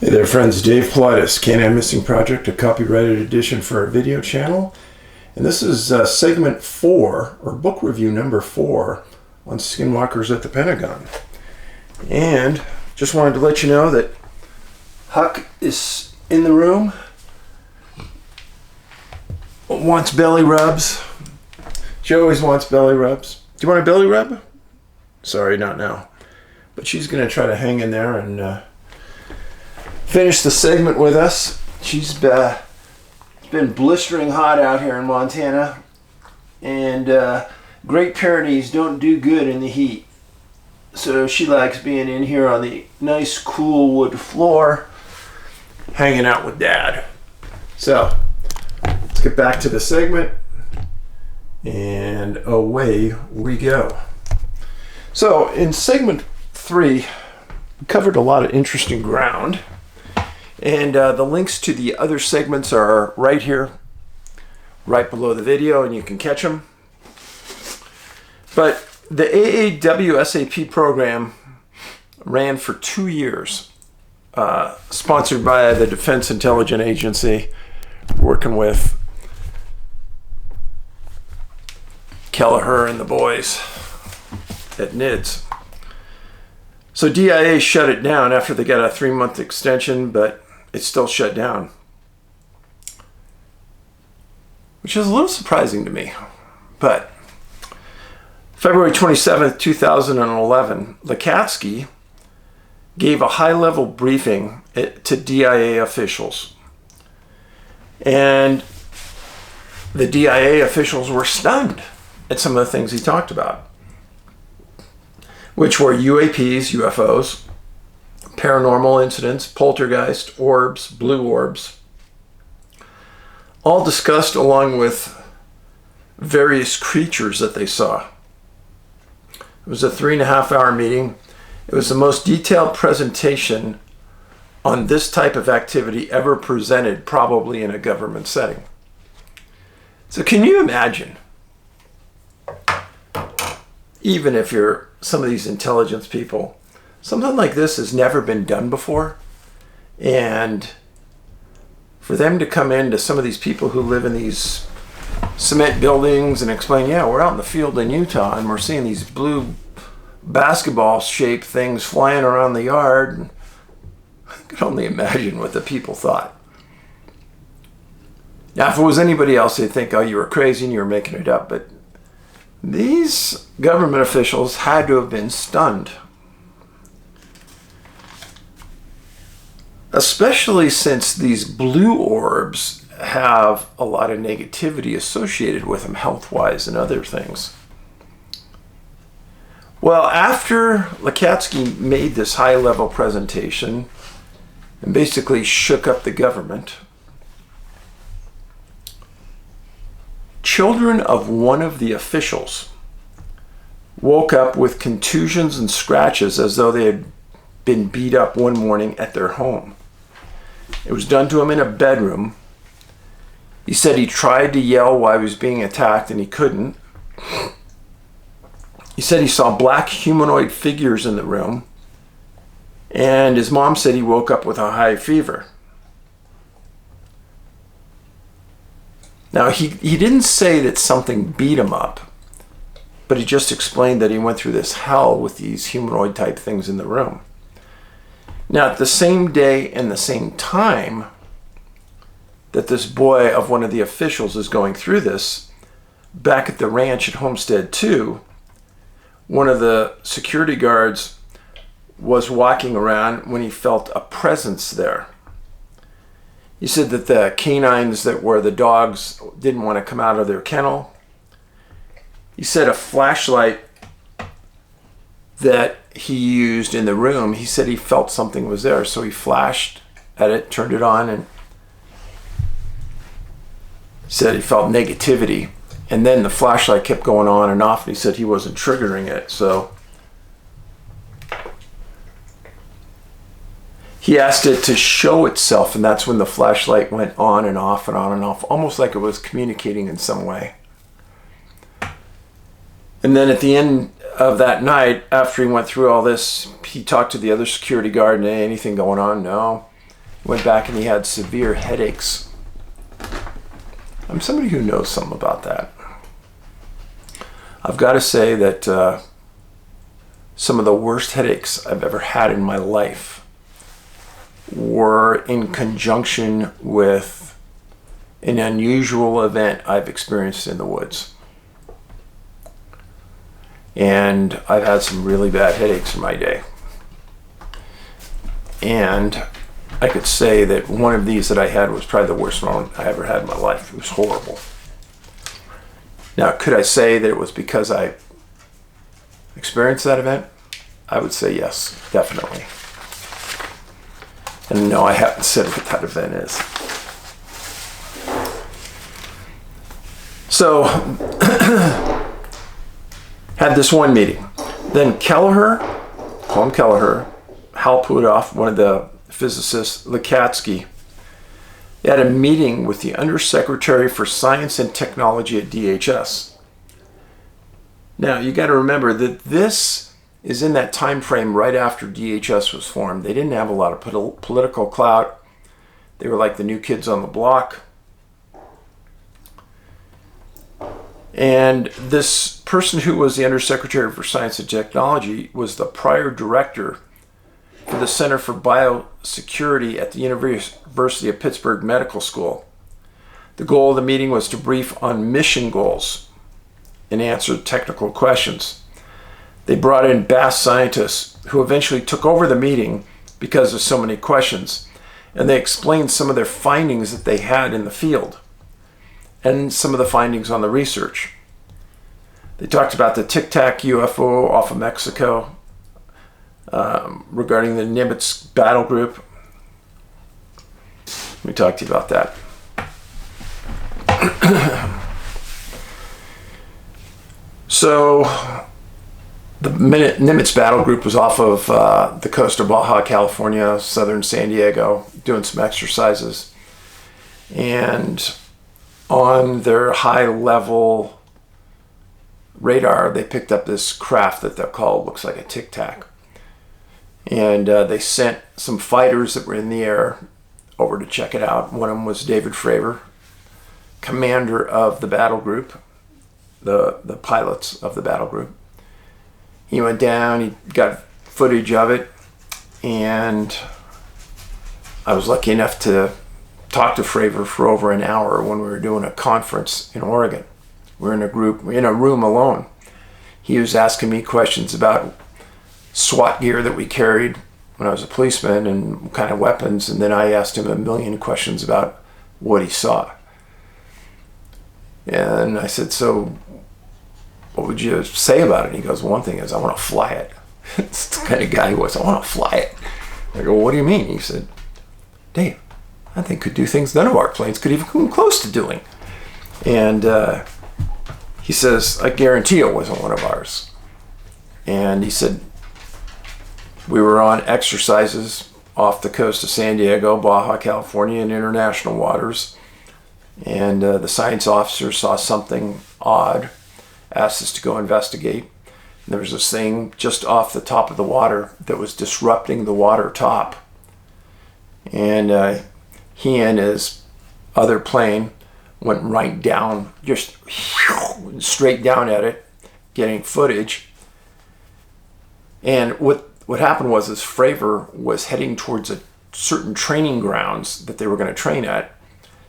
Hey there friends, Dave Paulides, Can-Am Missing Project, a copyrighted edition for our video channel. And this is segment 4, or book review number 4, on Skinwalkers at the Pentagon. And just wanted to let you know that Huck is in the room, wants belly rubs. She always wants belly rubs. Do you want a belly rub? Sorry, not now. But she's going to try to hang in there and finish the segment with us. It's been blistering hot out here in Montana, and Great Pyrenees don't do good in the heat. So she likes being in here on the nice cool wood floor, hanging out with Dad. So let's get back to the segment, and away we go. So in segment 3, we covered a lot of interesting ground. And the links to the other segments are right here, right below the video, and you can catch them. But the AAWSAP program ran for 2 years, sponsored by the Defense Intelligence Agency, working with Kelleher and the boys at NABS. So DIA shut it down after they got a 3-month extension, but it's still shut down, which is a little surprising to me. But February 27th, 2011, Lakatsky gave a high-level briefing to DIA officials. And the DIA officials were stunned at some of the things he talked about, which were UAPs, UFOs, paranormal incidents, poltergeist, orbs, blue orbs, all discussed along with various creatures that they saw. It was a 3.5-hour meeting. It was the most detailed presentation on this type of activity ever presented, probably in a government setting. So can you imagine, even if you're some of these intelligence people, something like this has never been done before, and for them to come in to some of these people who live in these cement buildings and explain, yeah, we're out in the field in Utah and we're seeing these blue basketball-shaped things flying around the yard. And I can only imagine what the people thought. Now, if it was anybody else, they'd think, oh, you were crazy and you were making it up. But these government officials had to have been stunned. Especially since these blue orbs have a lot of negativity associated with them, health-wise and other things. Well, after Lakatsky made this high-level presentation and basically shook up the government, children of one of the officials woke up with contusions and scratches as though they had been beat up one morning at their home. It was done to him in a bedroom. He said he tried to yell while he was being attacked and he couldn't. He said he saw black humanoid figures in the room, and his mom said he woke up with a high fever. Now, he didn't say that something beat him up, but he just explained that he went through this hell with these humanoid type things in the room. Now, at the same day and the same time that this boy of one of the officials is going through this, back at the ranch at Homestead 2, one of the security guards was walking around when he felt a presence there. He said that the canines that were the dogs didn't want to come out of their kennel. He said a flashlight that he used in the room, he said he felt something was there, so he flashed at it, turned it on, and said he felt negativity. And then the flashlight kept going on and off, and he said he wasn't triggering it. So he asked it to show itself, and that's when the flashlight went on and off and on and off, almost like it was communicating in some way. And then at the end of that night, after he went through all this, he talked to the other security guard, and anything going on? No. Went back and he had severe headaches. I'm somebody who knows something about that. I've got to say that some of the worst headaches I've ever had in my life were in conjunction with an unusual event I've experienced in the woods. And I've had some really bad headaches in my day. And I could say that one of these that I had was probably the worst one I ever had in my life. It was horrible. Now, could I say that it was because I experienced that event? I would say yes, definitely. And no, I haven't said what that event is. So, had this one meeting. Then Kelleher, Tom Kelleher, Hal Puthoff, one of the physicists, Lekatsky, had a meeting with the Undersecretary for Science and Technology at DHS. Now, you got to remember that this is in that time frame right after DHS was formed. They didn't have a lot of political clout. They were like the new kids on the block. And this person who was the Undersecretary for Science and Technology was the prior director for the Center for Biosecurity at the University of Pittsburgh Medical School. The goal of the meeting was to brief on mission goals and answer technical questions. They brought in BASS scientists who eventually took over the meeting because of so many questions, and they explained some of their findings that they had in the field and some of the findings on the research. They talked about the Tic Tac UFO off of Mexico, regarding the NABS battle group. Let me talk to you about that. So, the Nimitz battle group was off of the coast of Baja California, southern San Diego, doing some exercises. And on their high-level radar, they picked up this craft that they're called, looks like a Tic Tac. And they sent some fighters that were in the air over to check it out. One of them was David Fravor, commander of the battle group, the pilots of the battle group. He went down, he got footage of it, and I was lucky enough to talk to Fravor for over an hour when we were doing a conference in Oregon. We're in a room alone. He was asking me questions about SWAT gear that we carried when I was a policeman and what kind of weapons, and then I asked him a million questions about what he saw. And I said, so what would you say about it? And he goes, one thing is I want to fly it. It's the kind of guy he was. I want to fly it. I go, what do you mean? He said, Dave, that thing could do things none of our planes could even come close to doing. And he says, I guarantee it wasn't one of ours. And he said, we were on exercises off the coast of San Diego, Baja California, in international waters. And the science officer saw something odd, asked us to go investigate. And there was this thing just off the top of the water that was disrupting the water top. And he and his other plane went right down, just straight down at it, getting footage. And what happened was Fravor was heading towards a certain training grounds that they were going to train at.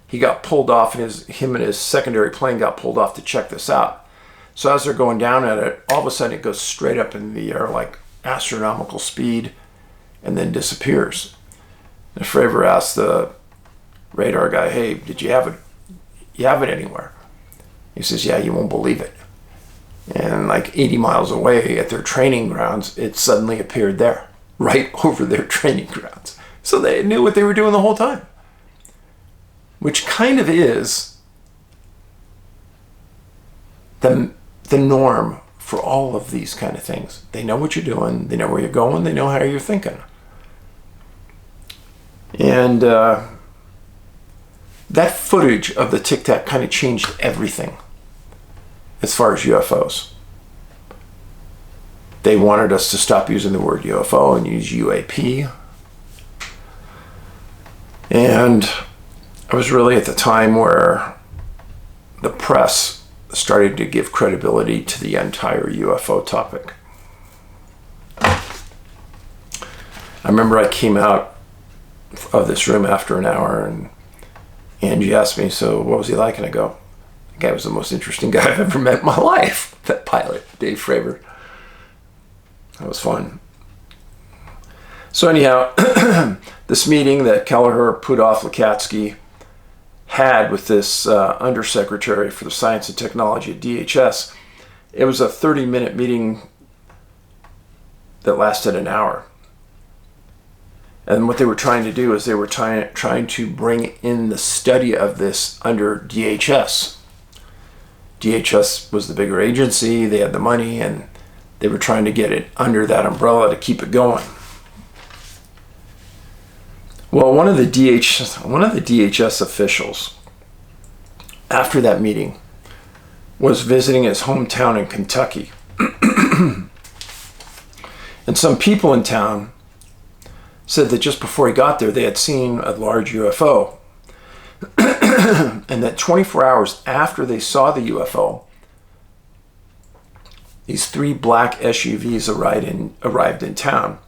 He got pulled off, and him and his secondary plane got pulled off to check this out. So as they're going down at it, all of a sudden it goes straight up in the air like astronomical speed and then disappears. And Fravor asked the radar guy, hey, did you have it? You have it anywhere? He says, yeah, you won't believe it. And like 80 miles away at their training grounds, it suddenly appeared there, right over their training grounds. So they knew what they were doing the whole time, which kind of is the norm for all of these kind of things. They know what you're doing, they know where you're going, they know how you're thinking. And that footage of the Tic Tac kind of changed everything as far as UFOs. They wanted us to stop using the word UFO and use UAP. And I was really at the time where the press started to give credibility to the entire UFO topic. I remember I came out of this room after an hour, and Angie asked me, so what was he like? And I go, the guy was the most interesting guy I've ever met in my life. That pilot, Dave Fravor. That was fun. So anyhow, this meeting that Kelleher, Pudov, Lakatsky had with this undersecretary for the science and technology at DHS, it was a 30-minute meeting that lasted an hour. And what they were trying to do is they were trying to bring in the study of this under DHS. DHS was the bigger agency, they had the money, and they were trying to get it under that umbrella to keep it going. Well, one of the DHS officials, after that meeting, was visiting his hometown in Kentucky. And some people in town said that just before he got there, they had seen a large UFO. And that 24 hours after they saw the UFO, these 3 black SUVs arrived in town.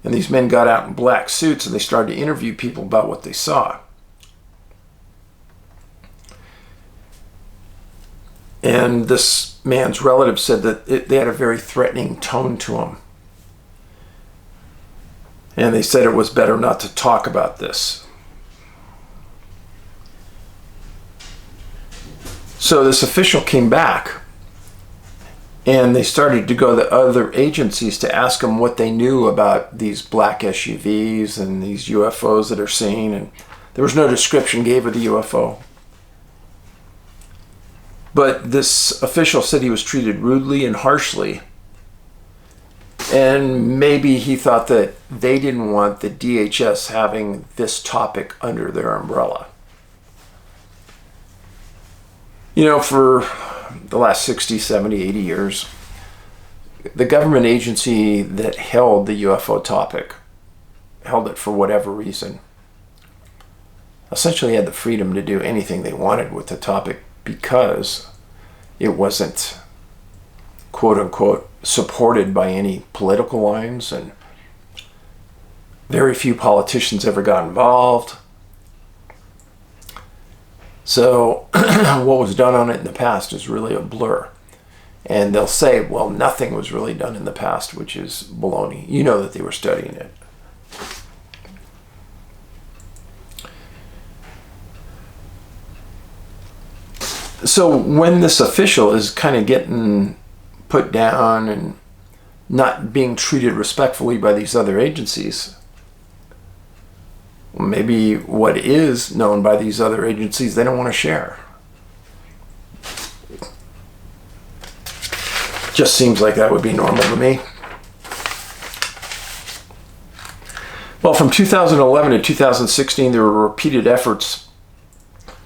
And these men got out in black suits and they started to interview people about what they saw. And this man's relative said that they had a very threatening tone to them. And they said it was better not to talk about this. So this official came back and they started to go to other agencies to ask them what they knew about these black SUVs and these UFOs that are seen. And there was no description gave of the UFO. But this official said he was treated rudely and harshly. And maybe he thought that they didn't want the DHS having this topic under their umbrella. You know, for the last 60, 70, 80 years, the government agency that held the UFO topic, held it for whatever reason, essentially had the freedom to do anything they wanted with the topic because it wasn't, quote unquote, supported by any political lines, and very few politicians ever got involved. So what was done on it in the past is really a blur. And they'll say, well, nothing was really done in the past, which is baloney. You know that they were studying it. So when this official is kind of getting put down and not being treated respectfully by these other agencies, maybe what is known by these other agencies they don't want to share. Just seems like that would be normal to me. Well, from 2011 to 2016, there were repeated efforts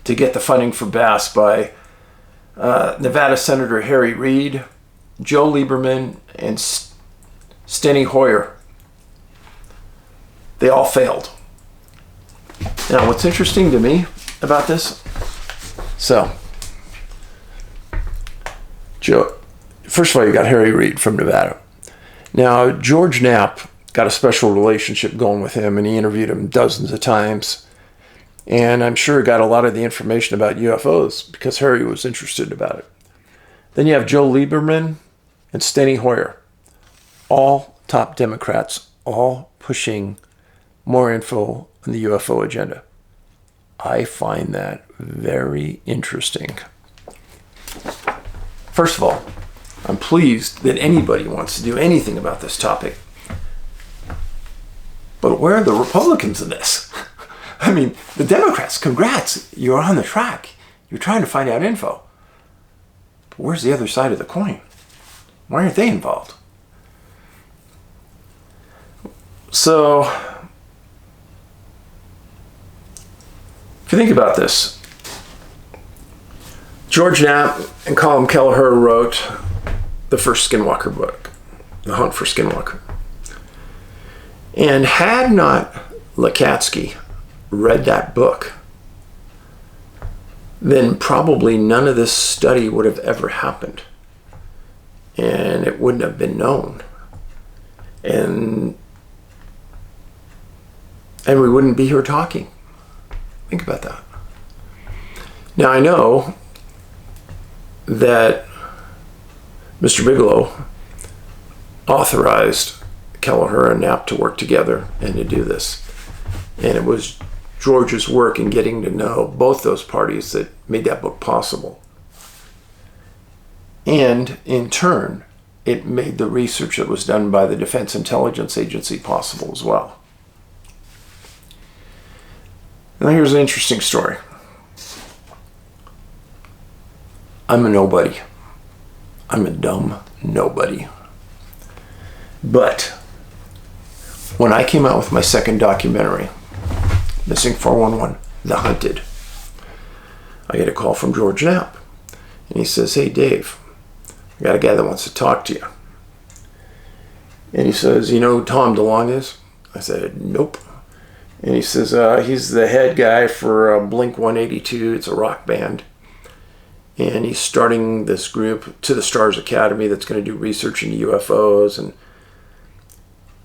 to get the funding for BASS by Nevada Senator Harry Reid, Joe Lieberman, and Steny Hoyer. They all failed. Now, what's interesting to me about this, first of all, you got Harry Reid from Nevada. Now, George Knapp got a special relationship going with him, and he interviewed him dozens of times. And I'm sure he got a lot of the information about UFOs because Harry was interested about it. Then you have Joe Lieberman and Steny Hoyer, all top Democrats, all pushing more info on the UFO agenda. I find that very interesting. First of all, I'm pleased that anybody wants to do anything about this topic. But where are the Republicans in this? I mean, the Democrats, congrats, you're on the track. You're trying to find out info. But where's the other side of the coin? Why aren't they involved? So, if you think about this, George Knapp and Colin Kelleher wrote the first Skinwalker book, The Hunt for Skinwalker. And had not Lakatsky read that book, then probably none of this study would have ever happened. And it wouldn't have been known. And we wouldn't be here talking. Think about that. Now, I know that Mr. Bigelow authorized Kelleher and Knapp to work together and to do this. And it was George's work in getting to know both those parties that made that book possible. And in turn, it made the research that was done by the Defense Intelligence Agency possible as well. Now here's an interesting story. I'm a nobody. I'm a dumb nobody. But when I came out with my second documentary, Missing 411, The Hunted, I get a call from George Knapp. And he says, "Hey, Dave, I got a guy that wants to talk to you." And he says, "You know who Tom Delonge is?" I said, "Nope." And he says, "He's the head guy for Blink 182. It's a rock band. And he's starting this group, To the Stars Academy, that's going to do research into UFOs. And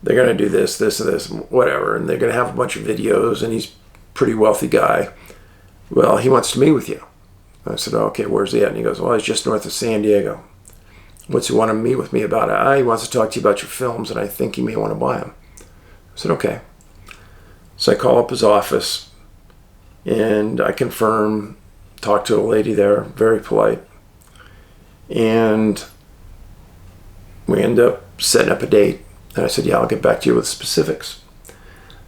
they're going to do this, this, and this, whatever. And they're going to have a bunch of videos. And he's a pretty wealthy guy. Well, he wants to meet with you." I said, "Okay, where's he at?" And he goes, "Well, he's just north of San Diego." "What's he want to meet with me about?" "He wants to talk to you about your films, and I think he may want to buy them." I said, "Okay." So I call up his office, and I confirm, talk to a lady there, very polite. And we end up setting up a date. And I said, "Yeah, I'll get back to you with specifics."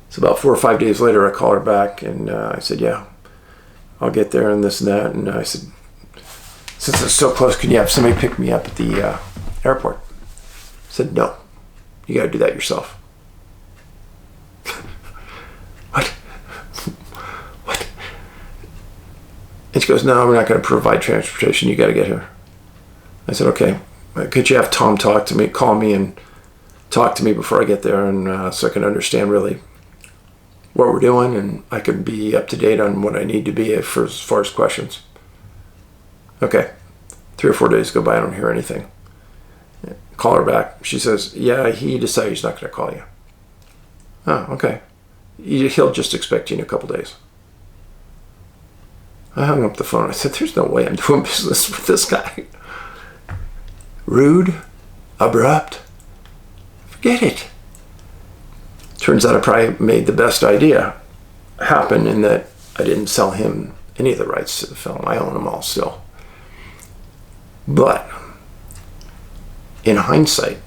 So about 4 or 5 days later, I called her back, and I said, "Yeah, I'll get there and this and that." And I said, "Since it's so close, can you have somebody pick me up at the airport?" I said, "No, you got to do that yourself." What? What? And she goes, "No, we're not going to provide transportation. You got to get here." I said, "Okay, could you have Tom talk to me, call me and talk to me before I get there, and so I can understand really what we're doing, and I could be up to date on what I need to be for as far as questions." Okay. 3 or 4 days go by, I don't hear anything. Call her back. She says, "Yeah, he decided he's not going to call you." "Oh, okay. He'll just expect you in a couple days." I hung up the phone. I said, "There's no way I'm doing business with this guy." Rude, abrupt, forget it. Turns out I probably made the best idea happen in that I didn't sell him any of the rights to the film. I own them all still. But in hindsight,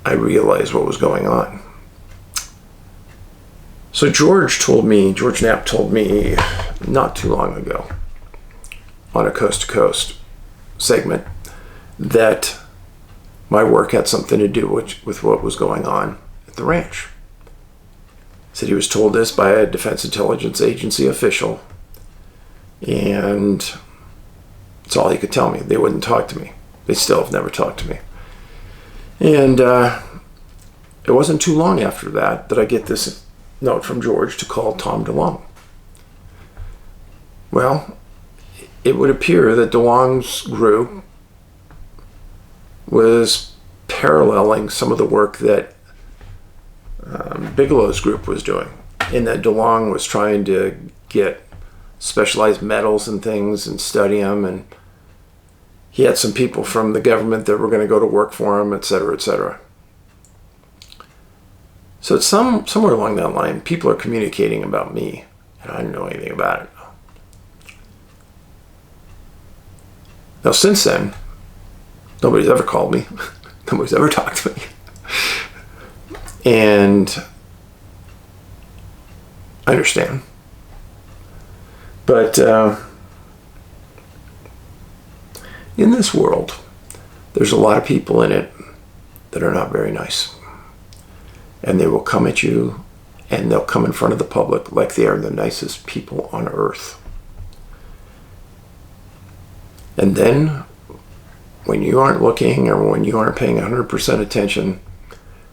I realized what was going on. So George Knapp told me not too long ago on a Coast to Coast segment that my work had something to do with what was going on at the ranch. Said he was told this by a Defense Intelligence Agency official, and that's all he could tell me. They wouldn't talk to me. They still have never talked to me. And it wasn't too long after that I get this note from George to call Tom Delonge. Well, it would appear that Delonge's group was paralleling some of the work that Bigelow's group was doing, in that Delonge was trying to get specialized metals and things and study them, and he had some people from the government that were going to go to work for him, etc., etc. So it's somewhere along that line, people are communicating about me, and I didn't know anything about it. Now, since then, nobody's ever called me. Nobody's ever talked to me. And I understand. But in this world, there's a lot of people in it that are not very nice. And they will come at you, and they'll come in front of the public like they are the nicest people on earth. And then, when you aren't looking or when you aren't paying 100% attention,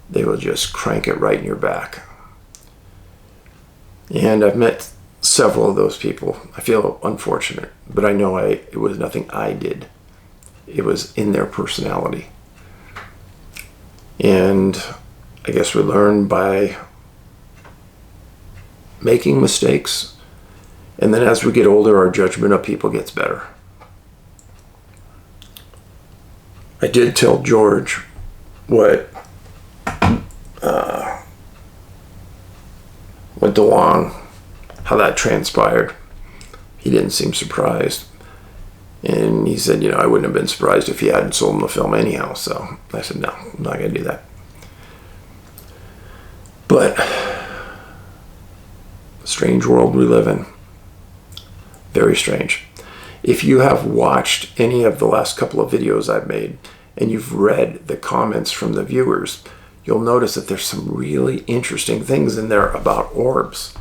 they will just crank it right in your back. And I've met several of those people. I feel unfortunate, but I know it was nothing I did. It was in their personality. And I guess we learn by making mistakes. And then as we get older, our judgment of people gets better. I did tell George what DeLong, how that transpired. He didn't seem surprised. And he said, I wouldn't have been surprised if he hadn't sold him the film anyhow. So I said, no, I'm not going to do that. But strange world we live in. Very strange. If you have watched any of the last couple of videos I've made and you've read the comments from the viewers, you'll notice that there's some really interesting things in there about orbs.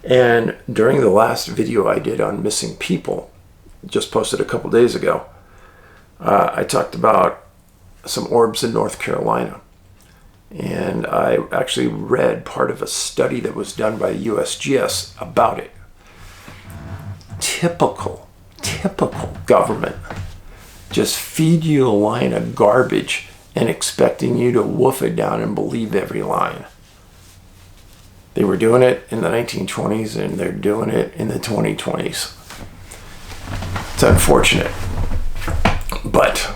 And during the last video I did on missing people, just posted a couple days ago, I talked about some orbs in North Carolina. And I actually read part of a study that was done by USGS about it. Typical government. Just feed you a line of garbage and expecting you to wolf it down and believe every line. They were doing it in the 1920s and they're doing it in the 2020s. It's unfortunate, but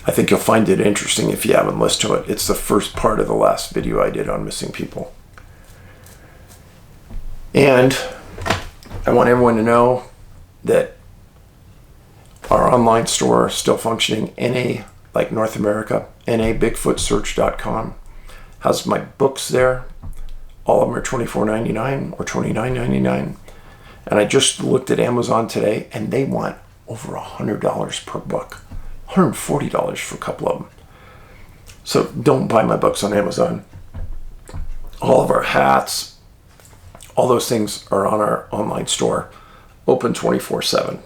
I think you'll find it interesting if you haven't listened to it. It's the first part of the last video I did on missing people. And I want everyone to know that our online store is still functioning. NA, like North America, NABigfootSearch.com has my books there. All of them are $24.99 or $29.99. And I just looked at Amazon today and they want over $100 per book. $140 for a couple of them. So don't buy my books on Amazon. All of our hats, all those things are on our online store, open 24/7.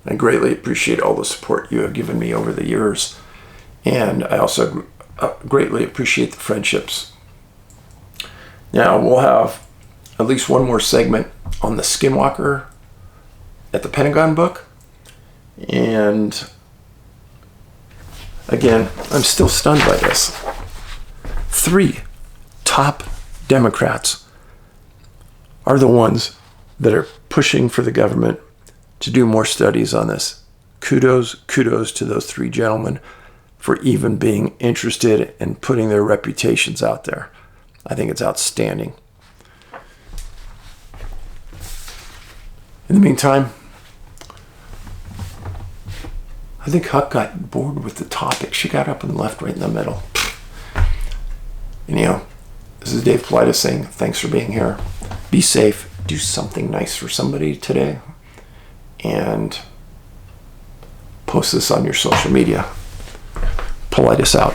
I greatly appreciate all the support you have given me over the years. And I also greatly appreciate the friendships. Now we'll have at least one more segment on the Skinwalker at the Pentagon book. And again, I'm still stunned by this. 3 top Democrats are the ones that are pushing for the government to do more studies on this. Kudos to those 3 gentlemen for even being interested and putting their reputations out there. I think it's outstanding. In the meantime, I think Huck got bored with the topic. She got up and left right in the middle. Anyhow, this is Dave Paulides saying thanks for being here. Be safe. Do something nice for somebody today. And post this on your social media. Paulides out.